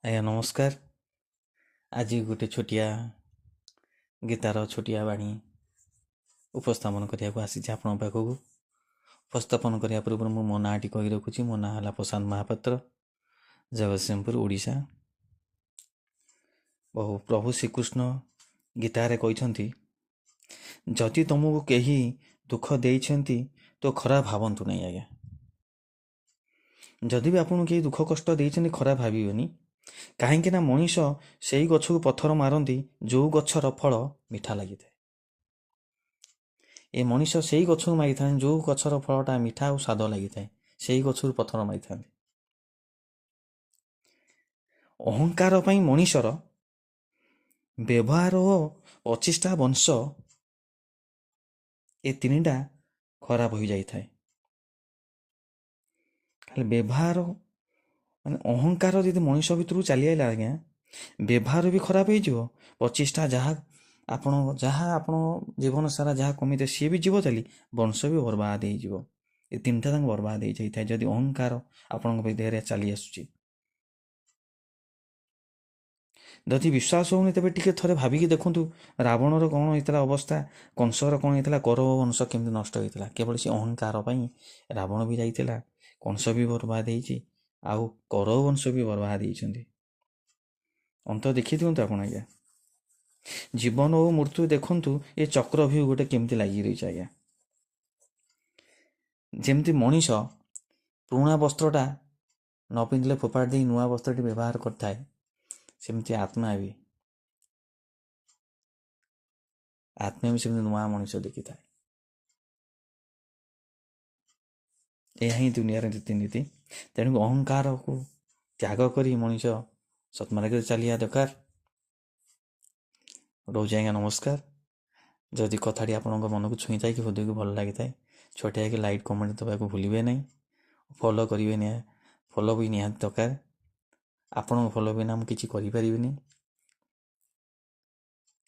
ଆଜ୍ଞା ନମସ୍କାର। ଆଜି ଗୋଟେ ଛୋଟିଆ ଗୀତାର ଛୋଟିଆ ବାଣୀ ଉପସ୍ଥାପନ କରିବାକୁ ଆସିଛି ଆପଣଙ୍କ ପାଖକୁ। ଉପସ୍ଥାପନ କରିବା ପୂର୍ବରୁ ମୁଁ ମୋ ନାଁଟି କହି ରଖୁଛି। ମୋ ନାଁ ହେଲା ପ୍ରଶାନ୍ତ ମହାପାତ୍ର, ଜଗତସିଂହପୁର, ଓଡ଼ିଶା। ପ୍ରଭୁ ଶ୍ରୀକୃଷ୍ଣ ଗୀତାରେ କହିଛନ୍ତି, ଯଦି ତୁମକୁ କେହି ଦୁଃଖ ଦେଇଛନ୍ତି ତ ଖରାପ ଭାବନ୍ତୁ ନାହିଁ। ଆଜ୍ଞା, ଯଦି ବି ଆପଣଙ୍କୁ କେହି ଦୁଃଖ କଷ୍ଟ ଦେଇଛନ୍ତି ଖରାପ ଭାବିବେନି। କାହିଁକି ନା ମଣିଷ ସେଇ ଗଛକୁ ପଥର ମାରନ୍ତି ଯେଉଁ ଗଛର ଫଳ ମିଠା ଲାଗିଥାଏ। ଏ ମଣିଷ ସେଇ ଗଛକୁ ମାରିଥାନ୍ତି ଯେଉଁ ଗଛର ଫଳଟା ମିଠା ଆଉ ସ୍ୱାଦ ଲାଗିଥାଏ, ସେଇ ଗଛରୁ ପଥର ମାରିଥାନ୍ତି। ଅହଙ୍କାର ପାଇଁ ମଣିଷର ବ୍ୟବହାର ଓ ଅଚିଷ୍ଟା ବଂଶ, ଏ ତିନିଟା ଖରାପ ହୋଇଯାଇଥାଏ। ଖାଲି ବ୍ୟବହାର ମାନେ ଅହଙ୍କାର ଯଦି ମଣିଷ ଭିତରକୁ ଚାଲି ଆସିଲା, ଆଜ୍ଞା, ବ୍ୟବହାର ବି ଖରାପ ହେଇଯିବ। ପ୍ରଚେଷ୍ଟା ଯାହା ଆପଣ ଜୀବନ ସାରା ଯାହା କମିତେ ସିଏ ବି ଯିବ ଚାଲି, ବଂଶ ବି ବର୍ବାଦ ହେଇଯିବ। ଏ ତିନିଟା ତାଙ୍କୁ ବର୍ବାଦ ହେଇଯାଇଥାଏ ଯଦି ଅହଙ୍କାର ଆପଣଙ୍କ ଦେହରେ ଚାଲି ଆସୁଛି। ଯଦି ବିଶ୍ୱାସ ହେଉନି ତେବେ ଟିକେ ଥରେ ଭାବିକି ଦେଖନ୍ତୁ, ରାବଣର କ'ଣ ହେଇଥିଲା ଅବସ୍ଥା, କଂସର କ'ଣ ହେଇଥିଲା, କୌରବ ବଂଶ କେମିତି ନଷ୍ଟ ହେଇଥିଲା। କେବଳ ସେ ଅହଙ୍କାର ପାଇଁ ରାବଣ ବି ଯାଇଥିଲା, କଂସ ବି ବର୍ବାଦ ହେଇଛି, ଆଉ କୌରବ ବଂଶ ବି ବର୍ବାଦ ହେଇଛନ୍ତି। ଅନ୍ତ ଦେଖିଦିଅନ୍ତୁ ଆପଣ। ଆଜ୍ଞା, ଜୀବନ ଓ ମୃତ୍ୟୁ ଦେଖନ୍ତୁ, ଏ ଚକ୍ରଭ୍ୟୁ ଗୋଟେ କେମିତି ଲାଗି ରହିଛି। ଆଜ୍ଞା, ଯେମିତି ମଣିଷ ପୁରୁଣା ବସ୍ତ୍ରଟା ନ ପିନ୍ଧିଲେ ଫୋପାଡ଼ି ଦେଇ ନୂଆ ବସ୍ତ୍ରଟି ବ୍ୟବହାର କରିଥାଏ, ସେମିତି ଆତ୍ମା ବି ସେମିତି ନୂଆ ମଣିଷ ଦେଖିଥାଏ। ଏହା ହିଁ ଦୁନିଆର ରୀତିନୀତି। ତେଣୁ ଅହଙ୍କାରକୁ ତ୍ୟାଗ କରି ମଣିଷ ସତ୍ମାର୍ଗରେ ଚାଲିବା ଦରକାର। ରହୁଛି ଆଜ୍ଞା, ନମସ୍କାର। ଯଦି କଥାଟି ଆପଣଙ୍କ ମନକୁ ଛୁଇଁଥାଏ କି ହୃଦୟକୁ ଭଲ ଲାଗିଥାଏ, ଛୋଟିଆକି ଲାଇକ୍ କମେଣ୍ଟ ଦେବାକୁ ଭୁଲିବେ ନାହିଁ। ଫଲୋ କରିବେ, ଫଲୋ ବି ନିହାତି ଦରକାର। ଆପଣଙ୍କ ଫଲୋ ବିନା ମୁଁ କିଛି କରିପାରିବିନି।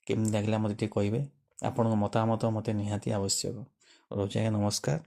କେମିତି ଲାଗିଲା ମୋତେ ଟିକେ କହିବେ। ଆପଣଙ୍କ ମତାମତ ମୋତେ ନିହାତି ଆବଶ୍ୟକ। ରହୁଛି ଆଜ୍ଞା, ନମସ୍କାର।